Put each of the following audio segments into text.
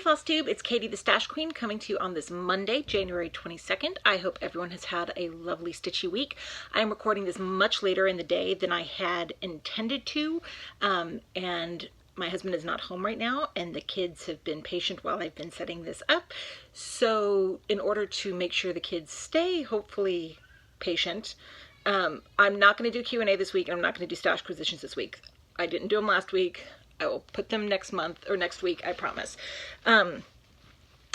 Flosstube, it's Katie the Stash Queen coming to you on this Monday, January 22nd. I hope everyone has had a lovely stitchy week. I am recording this much later in the day than I had intended to, and my husband is not home right now, and the kids have been patient while I've been setting this up. So in order to make sure the kids stay, hopefully, patient, I'm not going to do Q&A this week, and I'm not going to do stash acquisitions this week. I didn't do them last week. I will put them next month or next week, I promise. I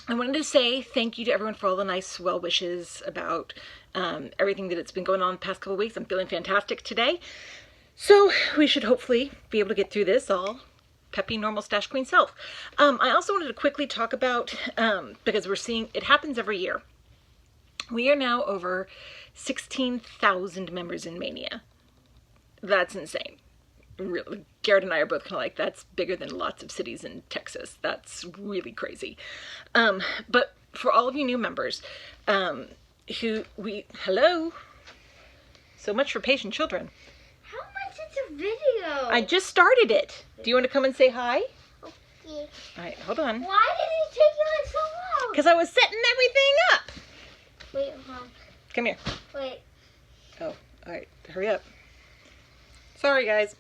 wanted to say thank you to everyone for all the nice well wishes about everything that it's been going on the past couple of weeks. I'm feeling fantastic today. So we should hopefully be able to get through this all peppy, normal Stash Queen self. I also wanted to quickly talk about, because we're seeing, it happens every year. We are now over 16,000 members in Mania. That's insane. Really, Garrett and I are both kind of like, that's bigger than lots of cities in Texas. That's really crazy. But for all of you new members, hello. So much for patient children. How much is a video? I just started it. Do you want to come and say hi? Okay. All right, hold on. Why did it take you like so long? Because I was setting everything up. Wait, Mom. Come here. Wait. Oh, all right. Hurry up. Sorry, guys.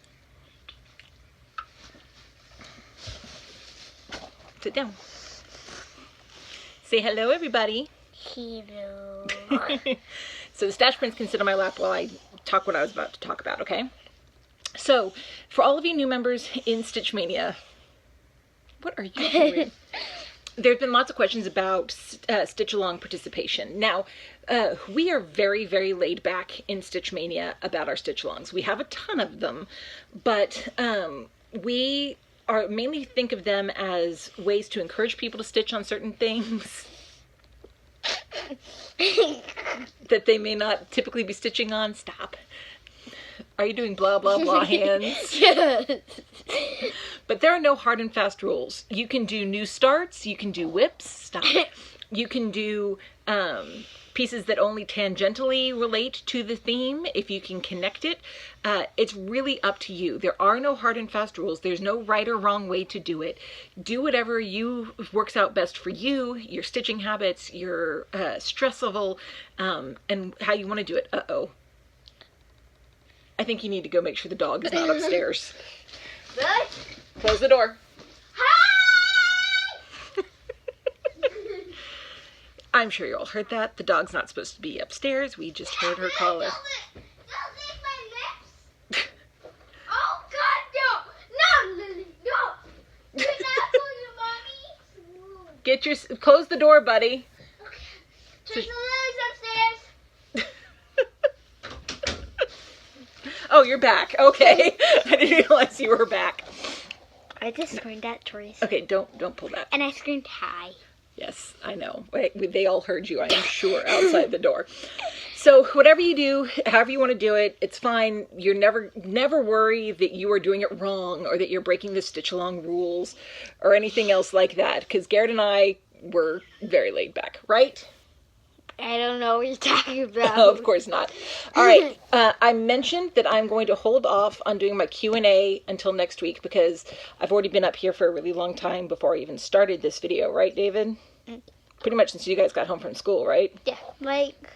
Sit down. Say hello, everybody. Hello. So the stash prints can sit on my lap while I talk what I was about to talk about, okay? So, for all of you new members in Stitch Mania, what are you doing? There's been lots of questions about Stitch Along participation. Now, we are very, very laid back in Stitch Mania about our Stitch Alongs. We have a ton of them, but we mainly think of them as ways to encourage people to stitch on certain things that they may not typically be stitching on. Stop. Are you doing blah, blah, blah hands? Yes. But there are no hard and fast rules. You can do new starts. You can do whips. Stop. You can do pieces that only tangentially relate to the theme if you can connect it. It's really up to you. There are no hard and fast rules. There's no right or wrong way to do it. Do whatever works out best for you, your stitching habits, your stress level, and how you want to do it. Uh-oh. I think you need to go make sure the dog is not upstairs. Really? Close the door. Hi! I'm sure you all heard that. The dog's not supposed to be upstairs. We just heard her call her. Don't lick my lips. Oh, God, no. No, Lily, no. You're not for you, Mommy. Close the door, buddy. Okay. Just the Lily's upstairs. Oh, you're back. Okay. I didn't realize you were back. I just screamed at Tori. Okay, don't pull that. And I screamed hi. Yes, I know. They all heard you, I am sure, outside the door. So whatever you do, however you want to do it, it's fine. You're never worry that you are doing it wrong or that you're breaking the Stitch Along rules or anything else like that. Because Garrett and I were very laid back, right? I don't know what you're talking about. Oh, of course not. All right. I mentioned that I'm going to hold off on doing my Q&A until next week because I've already been up here for a really long time before I even started this video. Right, David? Pretty much since you guys got home from school, right? Yeah, like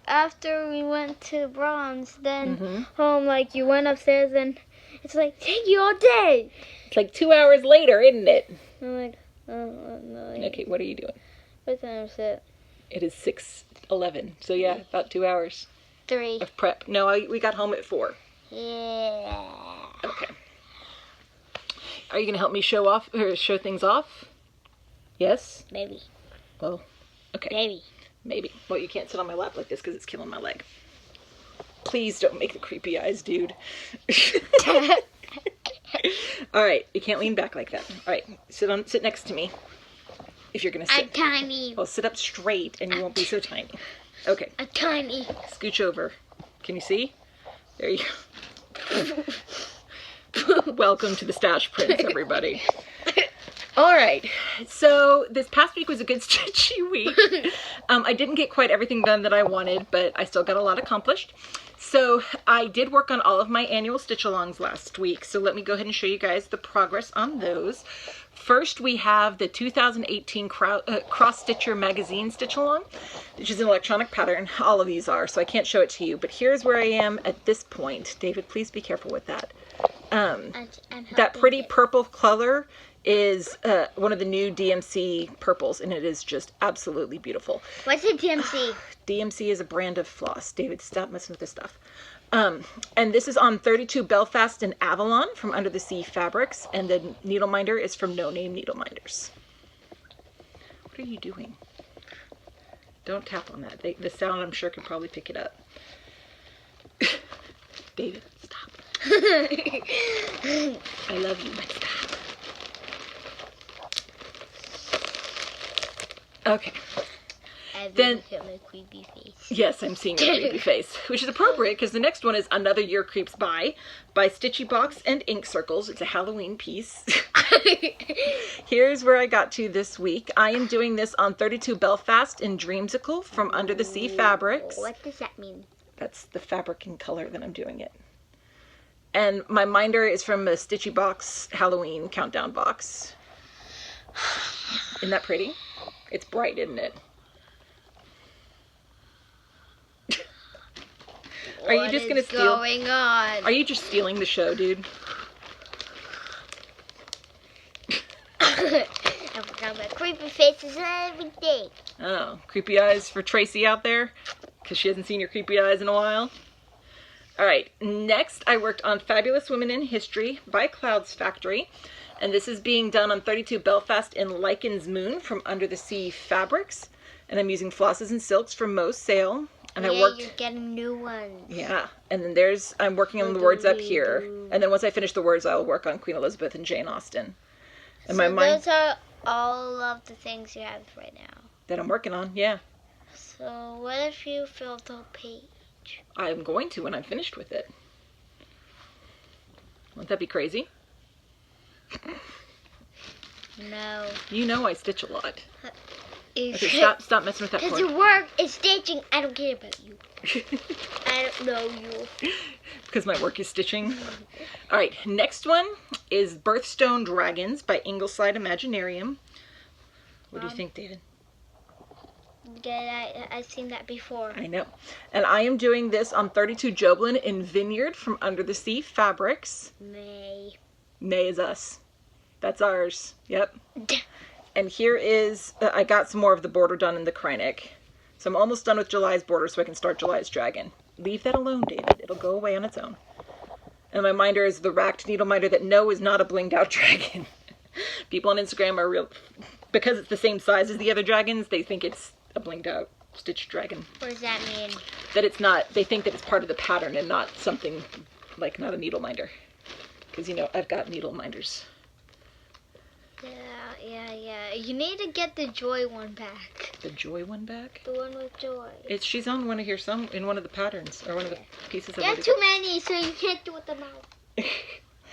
after we went to Bronze, then home, like you went upstairs and it's like, take you all day. It's like 2 hours later, isn't it? I'm like, oh, no. Okay, what are you doing? What time is it? It is 6:11, so yeah, about 2 hours 3. of prep. No, we got home at 4. Yeah. Okay. Are you going to help me show things off? Yes? Maybe. Well, okay. Maybe. Well, you can't sit on my lap like this because it's killing my leg. Please don't make the creepy eyes, dude. All right, you can't lean back like that. All right, sit next to me. If you're going to sit. I'm tiny. Well, sit up straight and you won't be so tiny. Okay. I'm tiny. Scooch over. Can you see? There you go. Welcome to the Stash Prints, everybody. All right, so this past week was a good stitchy week. I didn't get quite everything done that I wanted, but I still got a lot accomplished. So I did work on all of my annual stitch-alongs last week, so let me go ahead and show you guys the progress on those. First, we have the 2018 Cross Stitcher Magazine Stitch-Along, which is an electronic pattern. All of these are, so I can't show it to you, but here's where I am at this point. David, please be careful with that. That pretty purple color is one of the new DMC purples, and it is just absolutely beautiful. What's a DMC? DMC is a brand of floss. David, stop messing with this stuff. And this is on 32 Belfast and Avalon from Under the Sea Fabrics, and the needle minder is from No Name Needle Minders. What are you doing? Don't tap on that. The sound, I'm sure, can probably pick it up. David, stop. I love you, but stop. Okay. Then, look at my creepy face. Yes, I'm seeing your creepy face, which is appropriate because the next one is Another Year Creeps By Stitchy Box and Ink Circles. It's a Halloween piece. Here's where I got to this week. I am doing this on 32 Belfast in Dreamsicle from Under the Sea Fabrics. What does that mean? That's the fabric and color that I'm doing it. And my minder is from a Stitchy Box Halloween countdown box. Isn't that pretty? It's bright, isn't it? Are you just gonna steal? What's going on? Are you just stealing the show, dude? I've got my creepy faces and everything. Oh, creepy eyes for Tracy out there? Because she hasn't seen your creepy eyes in a while? Alright, next I worked on Fabulous Women in History by Clouds Factory. And this is being done on 32 Belfast in Lycan's Moon from Under the Sea Fabrics. And I'm using flosses and silks from Mo's Sale. And I worked... you're getting new ones. Yeah, and then I'm working on the words up here. And then once I finish the words, I'll work on Queen Elizabeth and Jane Austen. And so those are all of the things you have right now? That I'm working on, yeah. So what if you filled the page? I'm going to when I'm finished with it. Won't that be crazy? No. You know I stitch a lot. Okay, stop messing with that because cord. your work is stitching. I don't care about you. I don't know you. Because my work is stitching. Alright, next one is Birthstone Dragons by Ingleside Imaginarium. What do you think, David? Yeah, I've seen that before. I know. And I am doing this on 32 Joblin in Vineyard from Under the Sea Fabrics. May is us. That's ours. Yep. And here is, I got some more of the border done in the Kreinik. So I'm almost done with July's border so I can start July's dragon. Leave that alone, David. It'll go away on its own. And my minder is the racked needle minder that no is not a blinged out dragon. People on Instagram are real, because it's the same size as the other dragons, they think it's a blinged out stitched dragon. What does that mean? That it's not, they think that it's part of the pattern and not something, like not a needle minder. Because, you know, I've got needle minders. Yeah. You need to get the Joy one back. The Joy one back? The one with Joy. She's on one of here, in one of the patterns, or one of the pieces of You have too many, so you can't do it them all.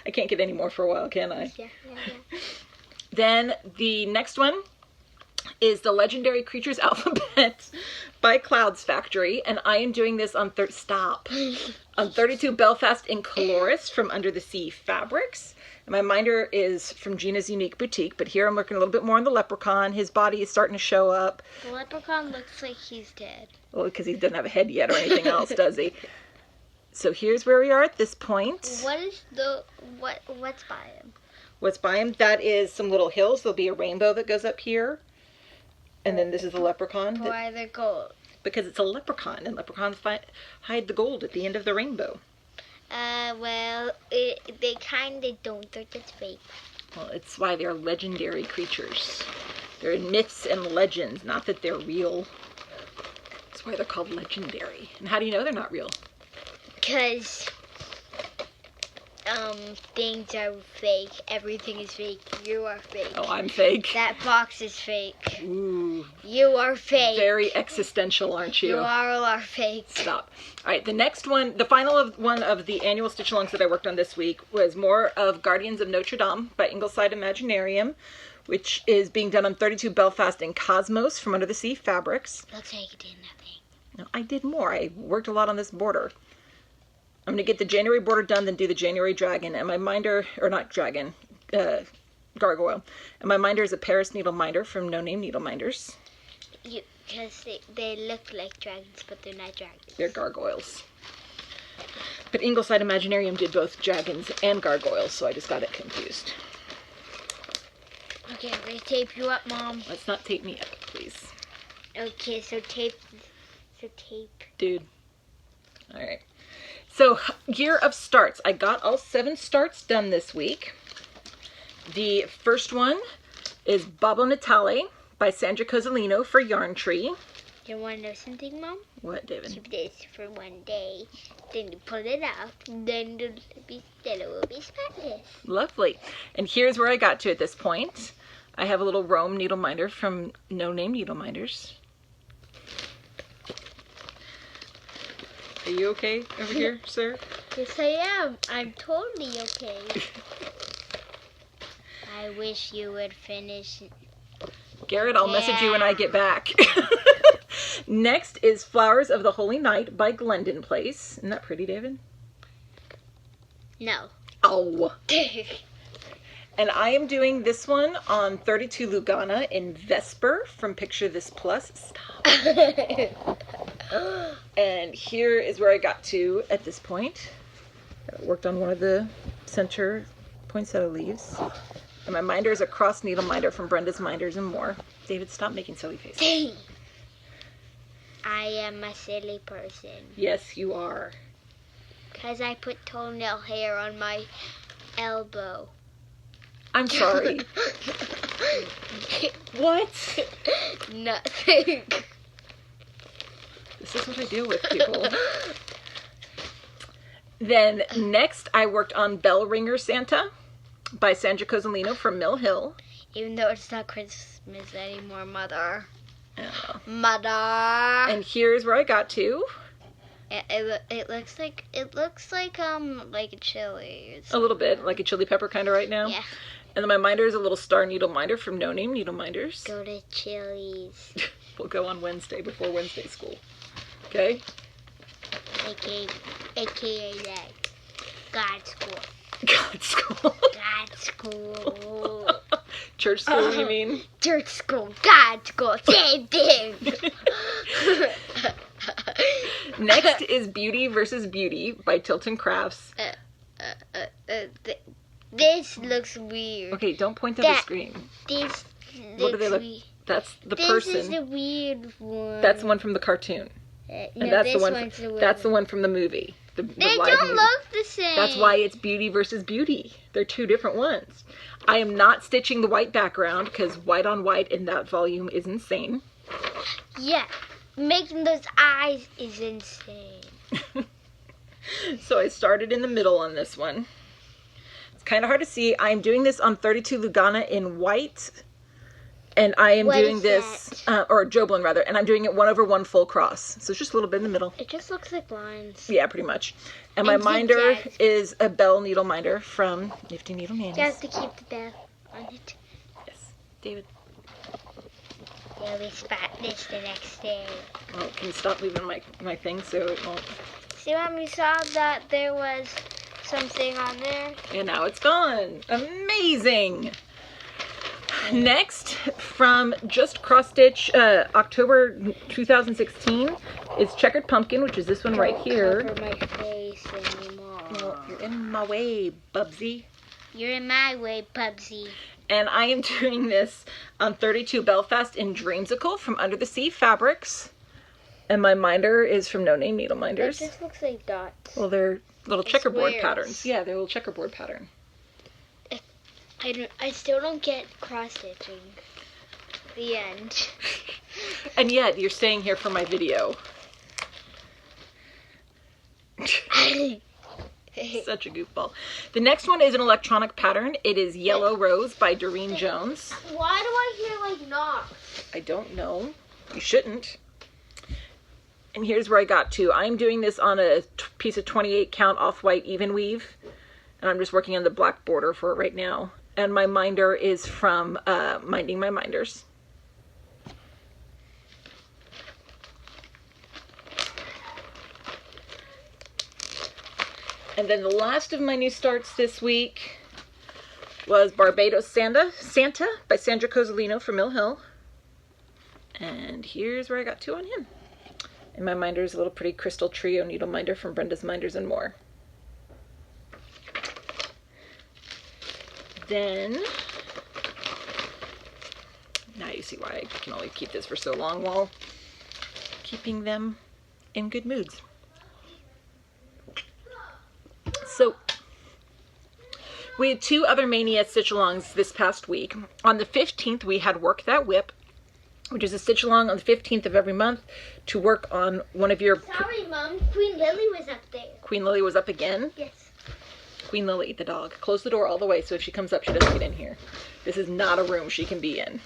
I can't get any more for a while, can I? Yeah. Then the next one is the Legendary Creatures Alphabet by Clouds Factory, and I am doing this on 32 Belfast in Coloris from Under the Sea Fabrics. And my minder is from Gina's Unique Boutique, but here I'm working a little bit more on the leprechaun. His body is starting to show up. The leprechaun looks like he's dead. Well, because he doesn't have a head yet or anything else, does he? So here's where we are at this point. What's by him? What's by him? That is some little hills. There'll be a rainbow that goes up here. And then this is the leprechaun. Why the gold? Because it's a leprechaun, and leprechauns hide the gold at the end of the rainbow. They kind of don't. They're just fake. Well, it's why they're legendary creatures. They're myths and legends, not that they're real. That's why they're called legendary. And how do you know they're not real? Because things are fake. Everything is fake. You are fake. Oh, I'm fake. That box is fake. Ooh. You are fake. Very existential, aren't you? You all are fake. Stop. All right, the next one, the final one of the annual stitch-alongs that I worked on this week was more of Guardians of Notre Dame by Ingleside Imaginarium, which is being done on 32 Belfast and Cosmos from Under the Sea Fabrics. Looks like you did nothing. No, I did more. I worked a lot on this border. I'm going to get the January border done, then do the January dragon. And my minder, or not dragon, gargoyle. And my minder is a Paris needle minder from No Name Needle Minders. Because they look like dragons, but they're not dragons. They're gargoyles. But Ingleside Imaginarium did both dragons and gargoyles, so I just got it confused. Okay, I'm going to tape you up, Mom. Let's not tape me up, please. Okay, so tape. Dude. Alright. So, year of starts. I got all 7 starts done this week. The first one is Babbo Natale by Sandra Cozzolino for Yarn Tree. You want to know something, Mom? What, David? Keep this for one day. Then you pull it out. Then it will be spotless. Lovely. And here's where I got to at this point. I have a little Rome needle minder from No Name Needle Minders. Are you okay over here, sir? Yes, I am. I'm totally okay. I wish you would finish. Garrett, I'll message you when I get back. Next is Flowers of the Holy Night by Glendon Place. Isn't that pretty, David? No. Oh. And I am doing this one on 32 Lugana in Vesper from Picture This Plus. Stop. And here is where I got to at this point. I worked on one of the center poinsettia leaves. And my minder is a cross needle minder from Brenda's Minders and More. David, stop making silly faces. I am a silly person. Yes, you are. Because I put toenail hair on my elbow. I'm sorry. What? Nothing. This is what I deal with, people. Then next, I worked on Bell Ringer Santa by Sandra Cozzolino from Mill Hill. Even though it's not Christmas anymore, Mother. Oh. Mother. And here's where I got to. It looks like a chili. It's A little bit, like a chili pepper kind of right now. Yeah. And then my minder is a little star needle minder from No Name Needle Minders. Go to Chili's. We'll go on Wednesday before Wednesday school. Okay? AKA that. God school. God school. God school. Church school, you mean? Church school. God school. Same thing. Next is Beauty versus Beauty by Tilton Crafts. This looks weird. Okay, don't point at the screen. This What do they look? weird. That's the This person. is the weird one. That's the one from the cartoon. No, And that's the this one. one's the weird That's the one from the movie. The They live don't movie. look the same. That's why it's Beauty versus Beauty. They're 2 different ones. I am not stitching the white background because white on white in that volume is insane. Yeah. Making those eyes is insane. So I started in the middle on this one. It's kind of hard to see. I'm doing this on 32 Lugana in white. And I am What doing is this, or Joblin rather, and I'm doing it 1/1 full cross. So it's just a little bit in the middle. It just looks like lines. Yeah, pretty much. And my And minder zigzags. is a Bell needle minder from Nifty Needle Nannies. You have to keep the bell on it. Yes. David. They'll be spotless the next day. Well, can you stop moving my thing so it won't... See, Mom, you saw that there was something on there? And now it's gone. Amazing. Next, from Just Cross Stitch, October 2016, is Checkered Pumpkin, which is this one right here. Don't cover my face anymore. Well, you're in my way, Bubsy. You're in my way, Pubsy. And I am doing this on 32 Belfast in Dreamsicle from Under the Sea Fabrics. And my minder is from No Name Needle It Minders. just looks like dots. Well, they're little checkerboard squares. patterns. Yeah, they're a little checkerboard pattern. I still don't get cross stitching. The end. And yet, you're staying here for my video. Such a goofball. The next one is an electronic pattern. It is Yellow Rose by Doreen Jones. Why do I hear like knocks? I don't know. You shouldn't. And here's where I got to. I'm doing this on a piece of 28 count off-white even weave. And I'm just working on the black border for it right now. And my minder is from Minding My Minders. And then the last of my new starts this week was Barbados Santa by Sandra Cozzolino from Mill Hill. And here's where I got 2 on him. And my minder is a little pretty crystal trio needle minder from Brenda's Minders and More. Then, now you see why I can only keep this for so long while keeping them in good moods. So, we had 2 other Mania stitch-alongs this past week. On the 15th, we had Work That Whip, which is a stitch-along on the 15th of every month to work on one of your... Sorry, Mom. Queen Lily was up there. Queen Lily was up again? Yes. Queen Lily, the dog. Close the door all the way so if she comes up, she doesn't get in here. This is not a room she can be in.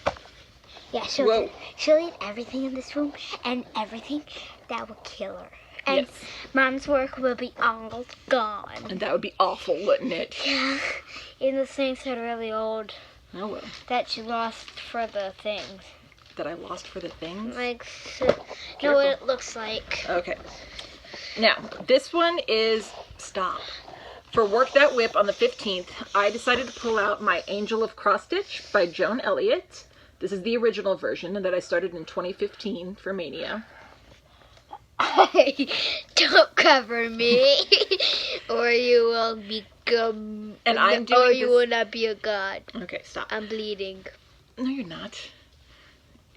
Yeah, she'll eat everything in this room and everything that will kill her. And Yes. Mom's work will be all gone. And that would be awful, wouldn't it? Yeah. And the things that are really old Oh well. that she lost for the things. That I lost for the things? Like, know what it looks like. Okay. Now, this one is... Stop. For Work That Whip on the 15th, I decided to pull out my Angel of Cross Stitch by Joan Elliott. This is the original version that I started in 2015 for Mania. Don't cover me, or you will become. And I'm doing or you this- will not be a god. Okay, stop. I'm bleeding. No, you're not.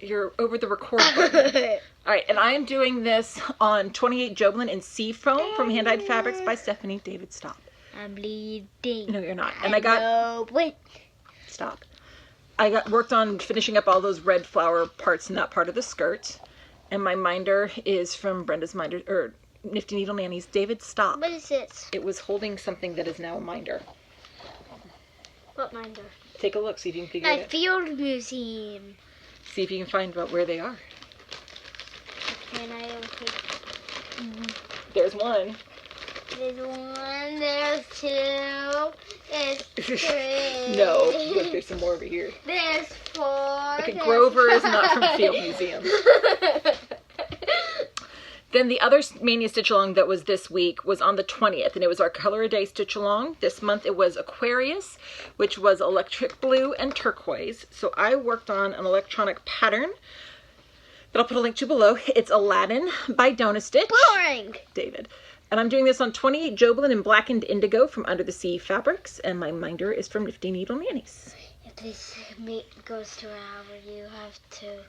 You're over the record button. All right, and I am doing this on 28 Joblin in Sea Foam from Hand Dyed Fabrics by Stephanie. David, stop. I'm bleeding. No, you're not. And I got... No, wait. Stop. I got worked on finishing up all those red flower parts in that part of the skirt. And my minder is from Brenda's Minders, or Nifty Needle Nannies. David, stop. What is this? It was holding something that is now a minder. What minder? Take a look, see if you can figure My it out. field museum. See if you can find out where they are. Can I take? There's one. There's 1. There's 2. There's 3. No, look, there's some more over here. There's 4. Okay, there's Grover is not from Field Museum. Then the other Mania Stitch Along that was this week was on the 20th, and it was our Color a Day Stitch Along. This month it was Aquarius, which was electric blue and turquoise. So I worked on an electronic pattern that I'll put a link to below. It's Aladdin by Dona Stitch. Boring. David. And I'm doing this on 28 Joblin in Blackened Indigo from Under the Sea Fabrics, and my minder is from Nifty Needle Nannies. If this goes to an hour, you have to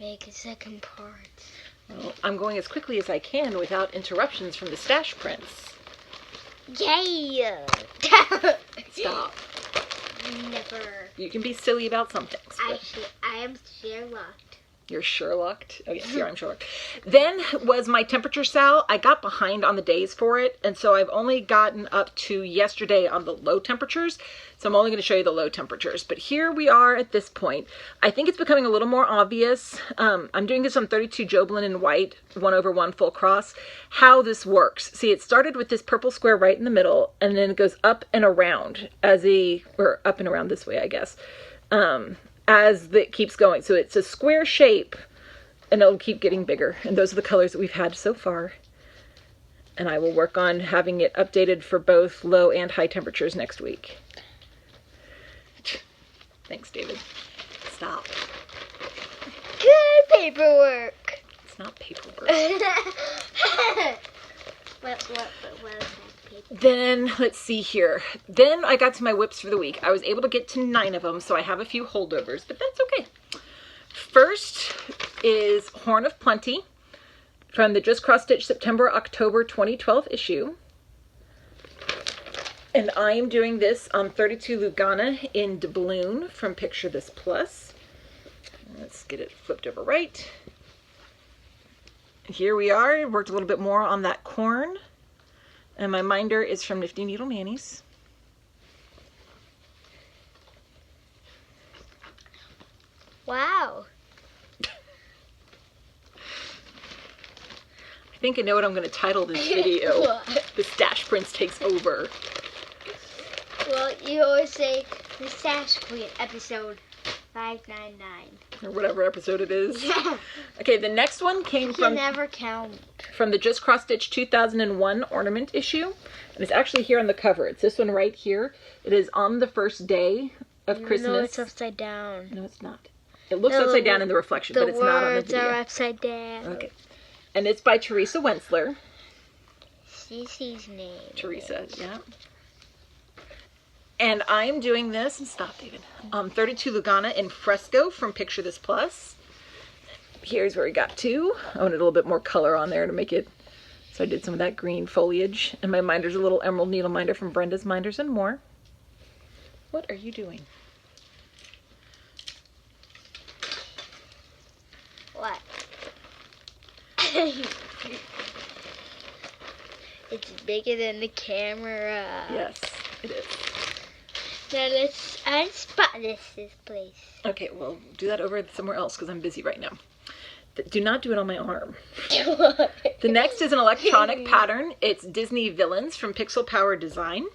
make a second part. Well, I'm going as quickly as I can without interruptions from the stash prints. Yeah. Stop. Never. You can be silly about some things. But I am Sherlock. you're Sherlocked. Oh, yes, here I'm Sherlock. Then was my temperature sal. I got behind on the days for it, and so I've only gotten up to yesterday on the low temperatures. So I'm only going to show you the low temperatures. But here we are at this point. I think it's becoming a little more obvious. I'm doing this on 32 Joblin in white, 1/1 full cross, how this works. See, it started with this purple square right in the middle, and then it goes up and around or up and around this way, I guess. As it keeps going. So it's a square shape, and it'll keep getting bigger. And those are the colors that we've had so far. And I will work on having it updated for both low and high temperatures next week. Thanks, David. Stop. Good paperwork. It's not paperwork. What is that paper? Then, let's see here. Then I got to my whips for the week. I was able to get to 9 of them, so I have a few holdovers, but that's okay. First is Horn of Plenty from the Just Cross Stitch September-October 2012 issue. And I am doing this on 32 Lugana in doubloon from Picture This Plus. Let's get it flipped over right. Here we are. Worked a little bit more on that corn. And my minder is from Nifty Needle Nannies. Wow. I think I know what I'm going to title this video. What? The Stash Prince Takes Over. Well, you always say The Stash Queen episode 599. Or whatever episode it is. Okay, the next one came You from can never count. from the Just Cross Stitch 2001 ornament issue. And it's actually here on the cover. It's this one right here. It is on the first day of Christmas. No, it's upside down. No, it's not. It looks upside down in the reflection, but it's not on the words video. are upside down. Okay. And it's by Teresa Wentzler. Cece's name. Teresa, yeah. And I'm doing this, stop David, 32 Lugana in fresco from Picture This Plus. Here's where we got to. I wanted a little bit more color on there to make it, so I did some of that green foliage. And my minder's a little emerald needle minder from Brenda's Minders and More. What are you doing? What? It's bigger than the camera. Yes, it is. Now let's unspot this place. Okay, well, do that over somewhere else because I'm busy right now. Do not do it on my arm. The next is an electronic pattern. It's Disney Villains from Pixel Power Design.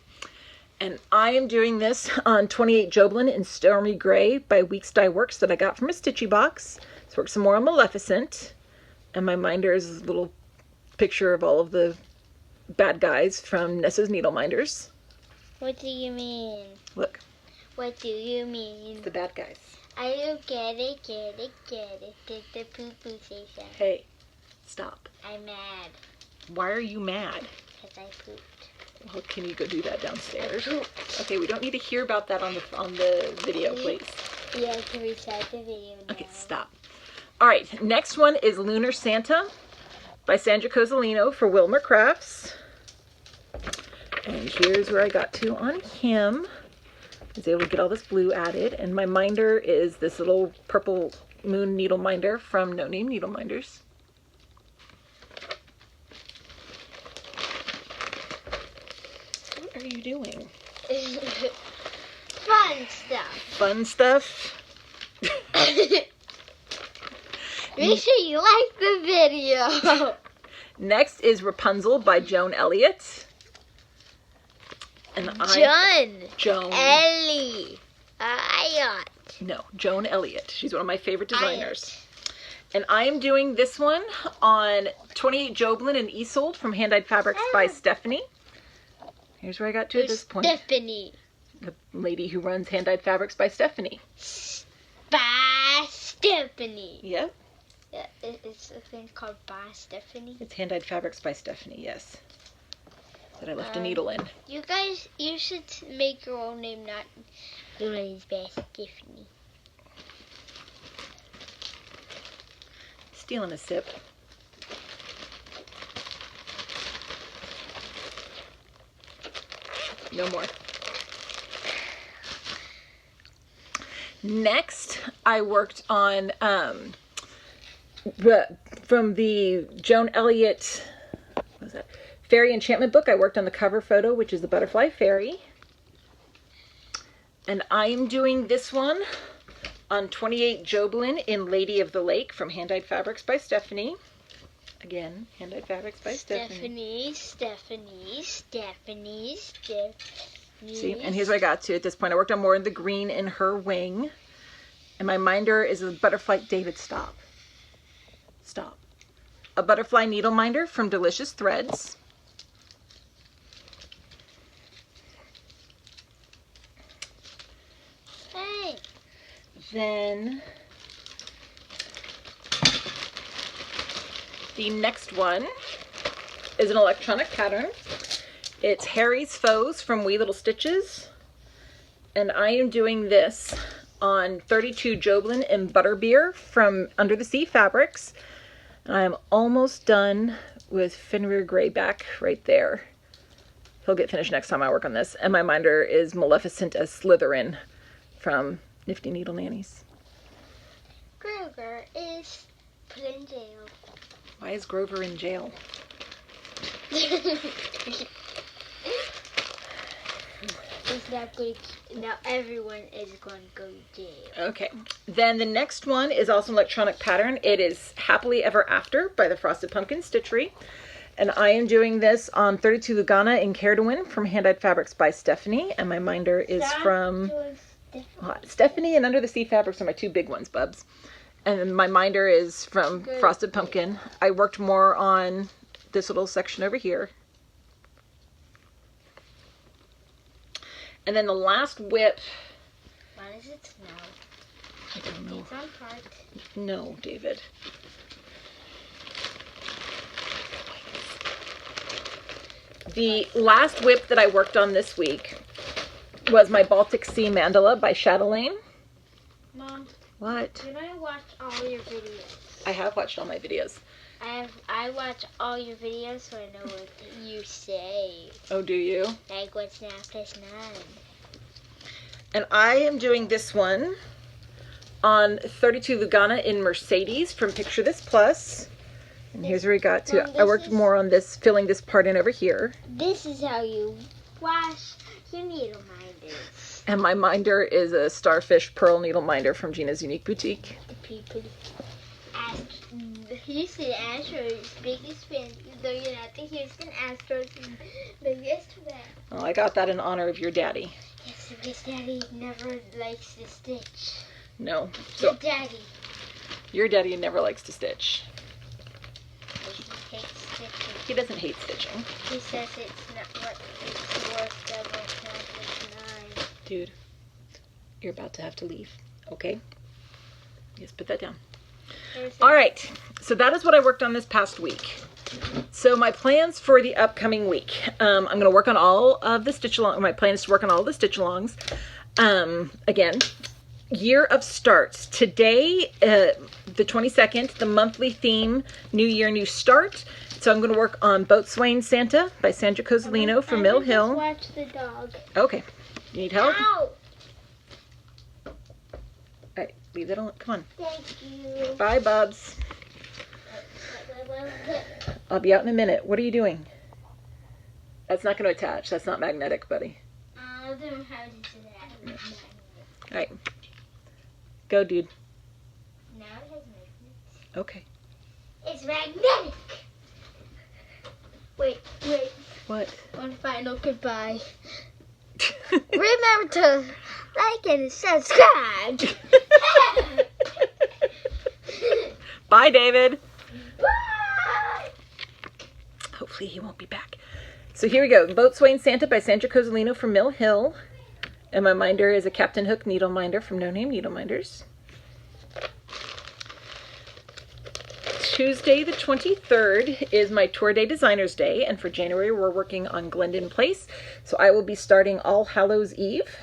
And I am doing this on 28 Joblin in Stormy Gray by Weeks Dye Works that I got from a Stitchy box. Let's work some more on Maleficent. And my minder is a little picture of all of the bad guys from Nessa's Needle Minders. What do you mean? Look, What do you mean? the bad guys. I don't get it. Did the poo-poo say so? Hey, stop. I'm mad Why are you mad? because I pooped. Well, can you go do that downstairs? Pooped. Okay, we don't need to hear about that on the video, please. Yeah, can we start the video now? Okay, stop. All right, next one is Lunar Santa by Sandra Cozzolino for Wilmer Crafts. And here's where I got to on him. I was able to get all this blue added. And my minder is this little purple moon needle minder from No Name Needle Minders. What are you doing? Fun stuff. Fun stuff? Make sure you like the video. Next is Rapunzel by Joan Elliott. And Joan. Ellie. Ayot. No, Joan Elliott. She's one of my favorite designers. And I am doing this one on 28 Joblin and Isolde from Hand Dyed Fabrics by Stephanie. Here's where I got to at this point. Stephanie. The lady who runs Hand Dyed Fabrics by Stephanie. By Stephanie. Yep. Yeah, it's a thing called By Stephanie. It's Hand Dyed Fabrics by Stephanie, yes. That I left a needle in. You guys, you should make your own name, not Lily's by Stephanie. Stealing a sip. No more. Next, I worked on from the Joan Elliott, what was that? Fairy Enchantment book. I worked on the cover photo, which is the Butterfly Fairy. And I am doing this one on 28 Joblin in Lady of the Lake from Hand Dyed Fabrics by Stephanie. Again, Hand Dyed Fabrics by Stephanie. Stephanie. See, and here's what I got to at this point. I worked on more of the green in her wing. And my minder is a butterfly. David, stop. Stop. A butterfly needle minder from Delicious Threads. Hey. Then the next one is an electronic pattern. It's Harry's Foes from Wee Little Stitches. And I am doing this on 32 Joblin in Butterbeer from Under the Sea Fabrics. And I am almost done with Fenrir Greyback right there. He'll get finished next time I work on this. And my minder is Maleficent as Slytherin from Nifty Needle Nannies. Grover is put in jail. Why is Grover in jail? It's not good. Now everyone is going to go to jail. Okay. Then the next one is also an electronic pattern. It is Happily Ever After by the Frosted Pumpkin Stitchery. And I am doing this on 32 Lugana in Care to Win from Hand Dyed Fabrics by Stephanie. And my minder is from Stephanie and Under the Sea Fabrics are my two big ones, Bubs. And then my minder is from Frosted Pumpkin. I worked more on this little section over here. And then the last whip. Why does it smell? I don't know. It's on part. No, David. The last whip that I worked on this week was my Baltic Sea Mandala by Chatelaine. Mom. What? Did I watch all your videos? I have watched all my videos. I watch all your videos so I know what you say. Oh, do you? Like what's 9 plus 9? And I am doing this one on 32 Lugana in Mercedes from Picture This Plus. And here's where we got to. I worked more on this, filling this part in over here. This is how you wash your needle minders. And my minder is a Starfish Pearl Needle Minder from Gina's Unique Boutique. The people ask, Houston Astros' biggest fan, though you're not the Houston Astros' biggest fan. Well, I got that in honor of your daddy. Yes, because Daddy never likes to stitch. No. Your daddy. Your daddy never likes to stitch. He hates stitching. He doesn't hate stitching. He says it's not what it's worth double 9. Dude, you're about to have to leave, okay? Just put that down. All right, so that is what I worked on this past week. So my plans for the upcoming week. I'm going to work on all of the stitch along. My plan is to work on all the stitch alongs. Again, year of starts. Today, the 22nd, the monthly theme, New Year, New Start. So I'm going to work on Boatswain Santa by Sandra Cozzolino from Mill Hill. Watch the dog. Okay. You need help? Ow! All right, leave that alone. Come on. Thank you. Bye, Bubs. I'll be out in a minute. What are you doing? That's not going to attach. That's not magnetic, buddy. I don't know how to do that. All right. Go, dude. Now it has magnets. Okay. It's magnetic! Wait. What? One final goodbye. Remember to like and subscribe. Bye, David. Bye! Hopefully he won't be back. So here we go. Boatswain Santa by Sandra Cozzolino from Mill Hill. And my minder is a Captain Hook needle minder from No Name Needle Minders. Tuesday the 23rd is my Tour Day Designers Day, and for January we're working on Glendon Place. So I will be starting All Hallows Eve.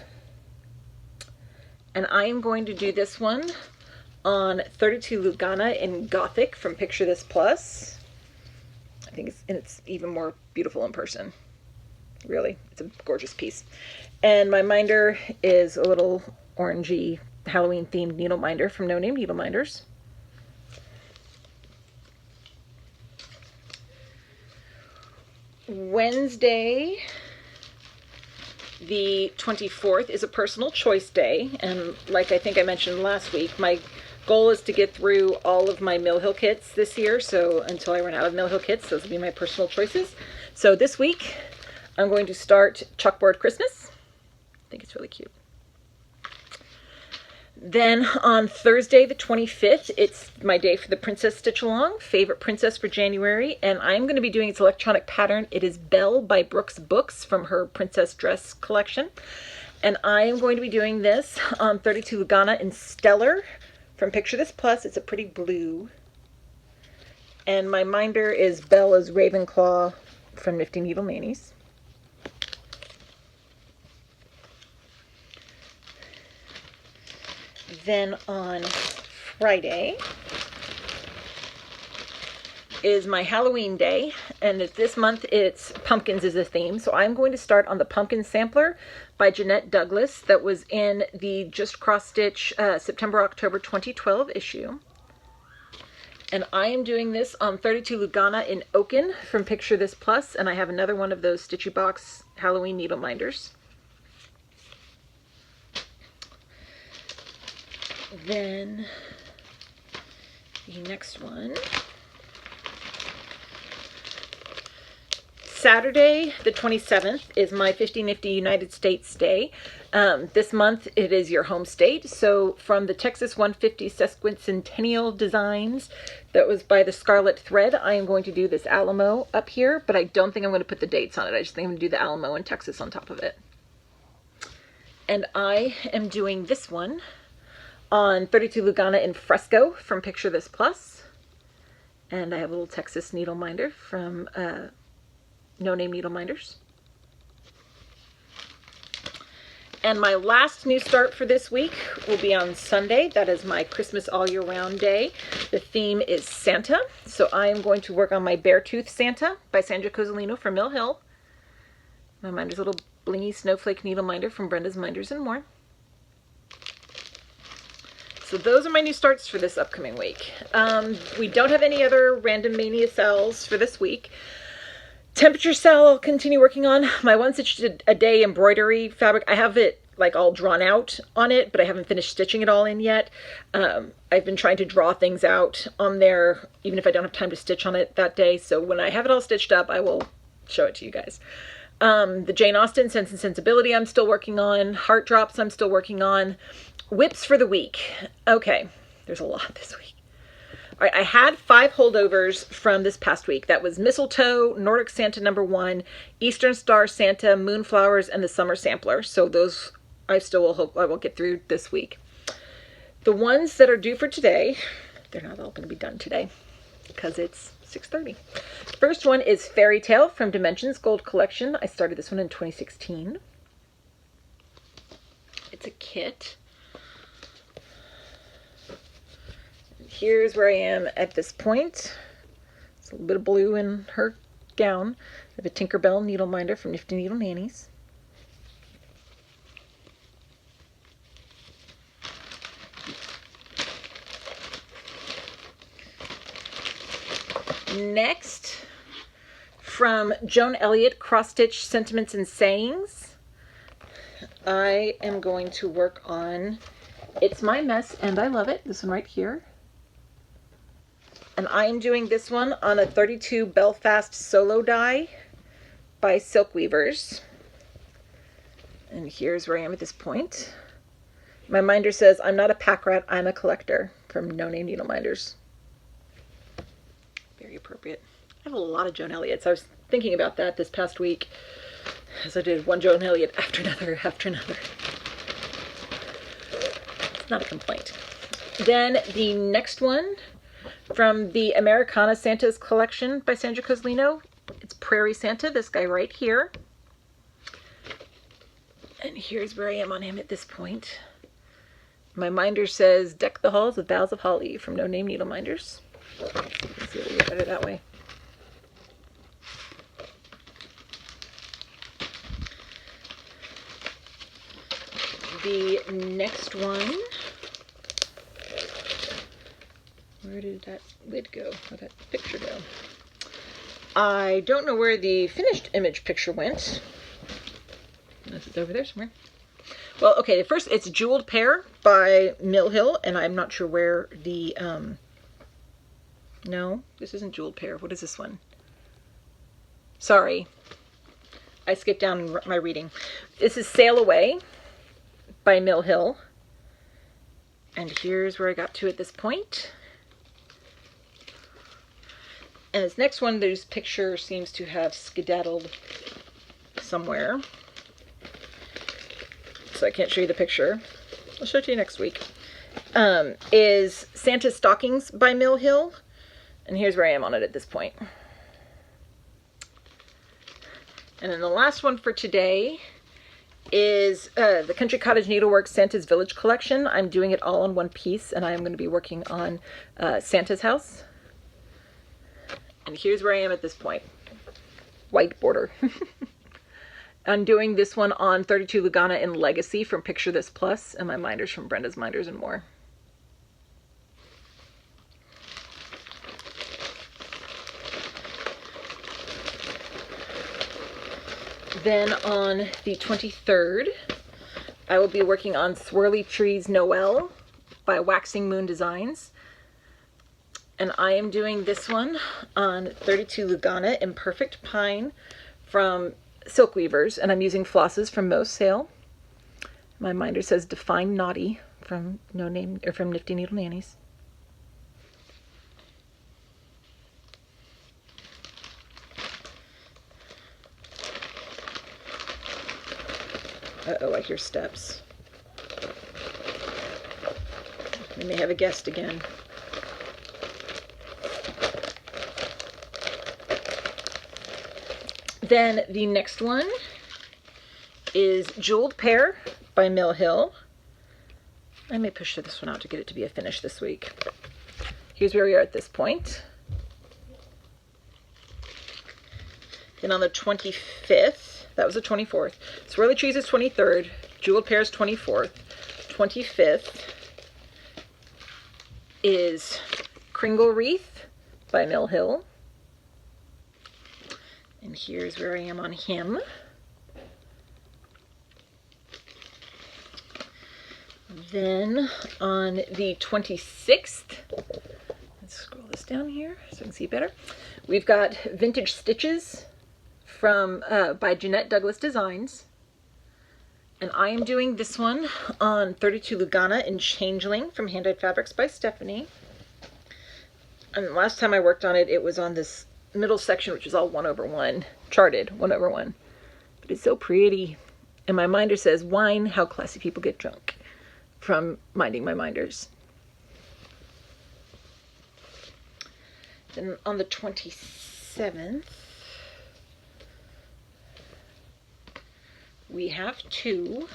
And I am going to do this one on 32 Lugana in Gothic from Picture This Plus. I think it's even more beautiful in person. Really, it's a gorgeous piece. And my minder is a little orangey Halloween themed needle minder from No Name Needle Minders. Wednesday, the 24th, is a personal choice day, and like I think I mentioned last week, my goal is to get through all of my Mill Hill kits this year, so until I run out of Mill Hill kits, those will be my personal choices. So this week, I'm going to start Chalkboard Christmas. I think it's really cute. Then on Thursday the 25th, it's my day for the Princess Stitch Along, favorite princess for January, and I'm going to be doing its electronic pattern. It is Belle by Brooks Books from her Princess Dress collection. And I am going to be doing this on 32 Lugana in Stellar from Picture This Plus. It's a pretty blue. And my minder is Bella's Ravenclaw from Nifty Needle Manies. Then on Friday is my Halloween day, and this month it's pumpkins is a theme. So I'm going to start on the Pumpkin Sampler by Jeanette Douglas that was in the Just Cross Stitch September-October 2012 issue. And I am doing this on 32 Lugana in Oaken from Picture This Plus, and I have another one of those Stitchy Box Halloween needle minders. Then the next one, Saturday, the 27th, is my 50 Nifty United States Day. This month, it is your home state. So from the Texas 150 Sesquicentennial Designs, that was by the Scarlet Thread, I am going to do this Alamo up here, but I don't think I'm going to put the dates on it. I just think I'm going to do the Alamo in Texas on top of it. And I am doing this one on 32 Lugana in fresco from Picture This Plus. And I have a little Texas needle minder from No Name Needle Minders. And my last new start for this week will be on Sunday. That is my Christmas all year round day. The theme is Santa. So I am going to work on my Beartooth Santa by Sandra Cozzolino from Mill Hill. My minder's a little blingy snowflake needle minder from Brenda's Minders and More. So those are my new starts for this upcoming week. We don't have any other Random Mania cells for this week. Temperature cell I'll continue working on. My 1 stitch a day embroidery fabric, I have it like all drawn out on it, but I haven't finished stitching it all in yet. I've been trying to draw things out on there, even if I don't have time to stitch on it that day. So when I have it all stitched up, I will show it to you guys. The Jane Austen Sense and Sensibility I'm still working on. Heart Drops I'm still working on. Whips for the week. Okay, there's a lot this week. All right, I had 5 holdovers from this past week. That was Mistletoe, Nordic Santa #1, Eastern Star Santa, Moonflowers, and the Summer Sampler. So those I still will hope I will get through this week. The ones that are due for today, they're not all going to be done today because it's 6:30. First one is Fairy Tale from Dimensions Gold Collection. I started this one in 2016. It's a kit. Here's where I am at this point. It's a little bit of blue in her gown. I have a Tinkerbell needle minder from Nifty Needle Nannies. Next, from Joan Elliott, Cross Stitch Sentiments and Sayings, I am going to work on It's My Mess and I Love It. This one right here. And I am doing this one on a 32 Belfast solo die by Silk Weavers. And here's where I am at this point. My minder says, I'm not a pack rat, I'm a collector, from No Name Needle Minders. Very appropriate. I have a lot of Joan Elliott's. I was thinking about that this past week as I did one Joan Elliott after another after another. It's not a complaint. Then the next one, from the Americana Santas collection by Sandra Cozzolino. It's Prairie Santa, this guy right here. And here's where I am on him at this point. My minder says, Deck the Halls with Boughs of Holly from No Name Needle Minders. Let's see if we get better that way. The next one, where did that lid go? Where'd that picture go? I don't know where the finished image picture went. Unless it's over there somewhere. Well, okay, first it's Jeweled Pear by Mill Hill, and I'm not sure where the, no, this isn't Jeweled Pear. What is this one? Sorry. I skipped down my reading. This is Sail Away by Mill Hill. And here's where I got to at this point. And this next one, this picture seems to have skedaddled somewhere. So I can't show you the picture. I'll show it to you next week. Is Santa's Stockings by Mill Hill. And here's where I am on it at this point. And then the last one for today is the Country Cottage Needleworks Santa's Village collection. I'm doing it all in one piece, and I am going to be working on Santa's house. And here's where I am at this point. White border. I'm doing this one on 32 Lugana in Legacy from Picture This Plus, and my minders from Brenda's Minders and More. Then on the 23rd, I will be working on Swirly Trees Noel by Waxing Moon Designs. And I am doing this one on 32 Lugana Imperfect Pine from Silk Weavers, and I'm using flosses from Mo's Sale. My minder says Define Naughty from from Nifty Needle Nannies. Uh-oh, I hear steps. We may have a guest again. Then the next one is Jeweled Pear by Mill Hill. I may push this one out to get it to be a finish this week. Here's where we are at this point. Then on the 25th, that was the 24th. Swirly Trees is 23rd. Jeweled Pear is 24th. 25th is Kringle Wreath by Mill Hill. And here's where I am on him. Then on the 26th, let's scroll this down here so I can see better. We've got Vintage Stitches from by Jeanette Douglas Designs. And I am doing this one on 32 Lugana in Changeling from Hand Dyed Fabrics by Stephanie. And last time I worked on it, it was on this middle section, which is all 1/1, charted 1/1. But it's so pretty. And my minder says, "Wine, how classy people get drunk," from Minding My Minders. Then on the 27th, we have two.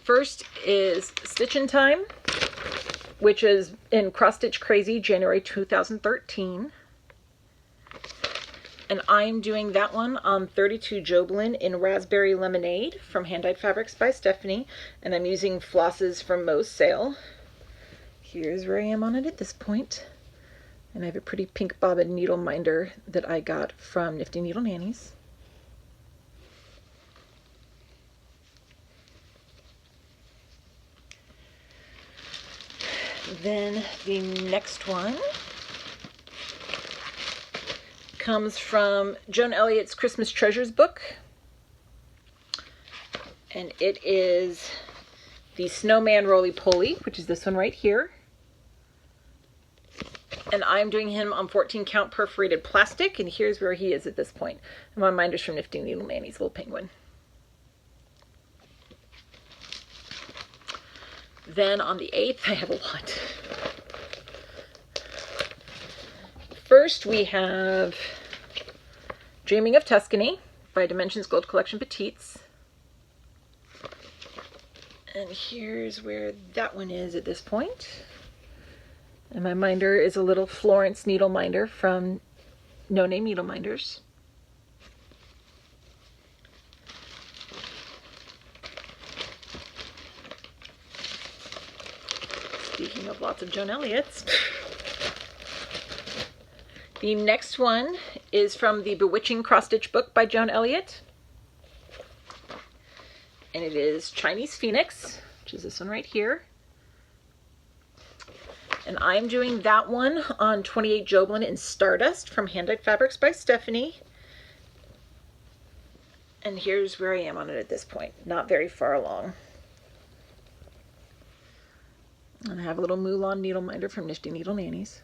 First is Stitchin' Time, which is in Cross Stitch Crazy, January 2013. And I'm doing that one on 32 Joblin in Raspberry Lemonade from Hand Dyed Fabrics by Stephanie. And I'm using flosses from Mo's Sale. Here's where I am on it at this point. And I have a pretty pink bobbin needle minder that I got from Nifty Needle Nannies. Then the next one comes from Joan Elliott's Christmas Treasures book. And it is the Snowman Roly-Poly, which is this one right here. And I'm doing him on 14 count perforated plastic, and here's where he is at this point. And my minder's from Nifty Needle Nannies, little penguin. Then on the 8th, I have a lot. First, we have Dreaming of Tuscany by Dimensions Gold Collection Petites. And here's where that one is at this point. And my minder is a little Florence needle minder from No Name Needle Minders. Speaking of lots of Joan Elliott's. The next one is from the Bewitching Cross Stitch book by Joan Elliott. And it is Chinese Phoenix, which is this one right here. And I'm doing that one on 28 Joblin in Stardust from Hand Dyed Fabrics by Stephanie. And here's where I am on it at this point. Not very far along. And I have a little Mulan needle minder from Nifty Needle Nannies.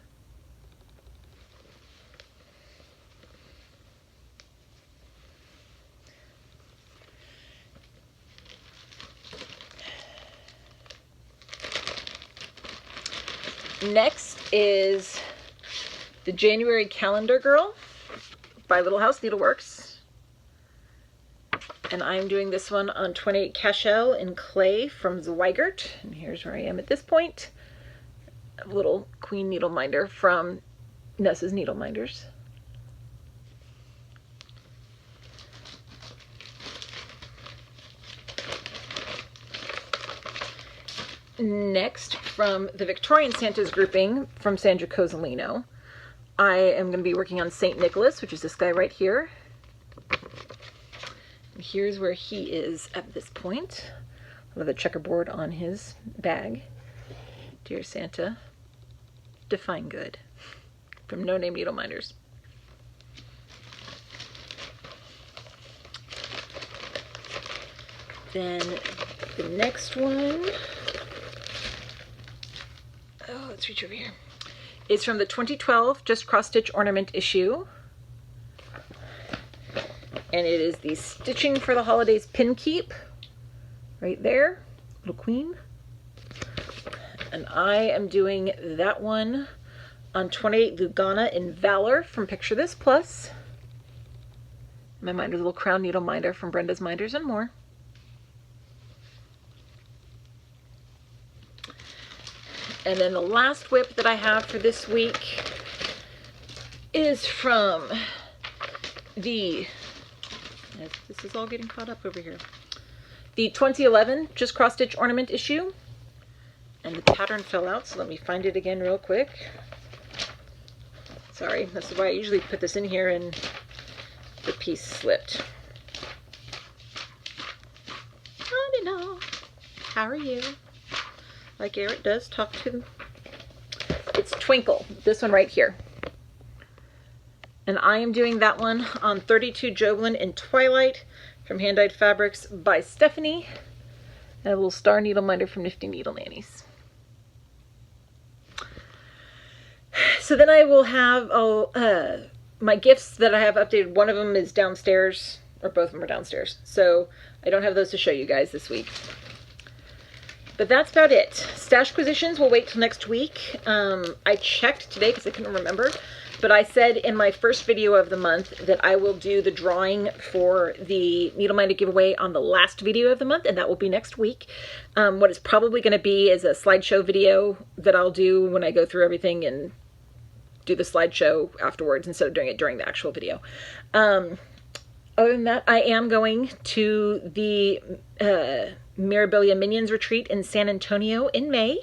Next is the January Calendar Girl by Little House Needleworks. And I'm doing this one on 28 Cashel in clay from Zweigert. And here's where I am at this point. A little Queen needle minder from Nessa's Needle Minders. Next, from the Victorian Santas grouping from Sandra Cozzolino, I am going to be working on St. Nicholas, which is this guy right here. And here's where he is at this point, with a checkerboard on his bag. Dear Santa. Define Good from No Name Needle Minders. Then the next one, oh, let's reach over here, is from the 2012 Just Cross Stitch Ornament issue. And it is the Stitching for the Holidays pin keep, right there, little queen. And I am doing that one on 28 Lugana in Valor from Picture This Plus. My minder's little crown needle minder from Brenda's Minders and More. And then the last whip that I have for this week is from the, this is all getting caught up over here, the 2011 Just Cross Stitch Ornament issue. And the pattern fell out, so let me find it again real quick. Sorry, this is why I usually put this in here and the piece slipped. Hello, how are you? Like Eric does, talk to them. It's Twinkle, this one right here. And I am doing that one on 32 Jovelin in Twilight from Hand Dyed Fabrics by Stephanie. And a little star needle minder from Nifty Needle Nannies. So then I will have my gifts that I have updated. One of them is downstairs, or both of them are downstairs. So I don't have those to show you guys this week. But that's about it. Stash acquisitions will wait till next week. I checked today because I couldn't remember. But I said in my first video of the month that I will do the drawing for the Needle Minder giveaway on the last video of the month, and that will be next week. What it's probably going to be is a slideshow video that I'll do when I go through everything and do the slideshow afterwards instead of doing it during the actual video. Other than that, I am going to the Mirabilia Minions Retreat in San Antonio in May.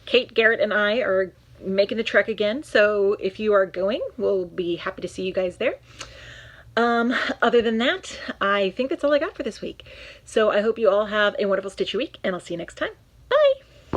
Kate, Garrett, and I are making the trek again, so if you are going, we'll be happy to see you guys there. Other than that, I think that's all I got for this week. So I hope you all have a wonderful stitchy week, and I'll see you next time.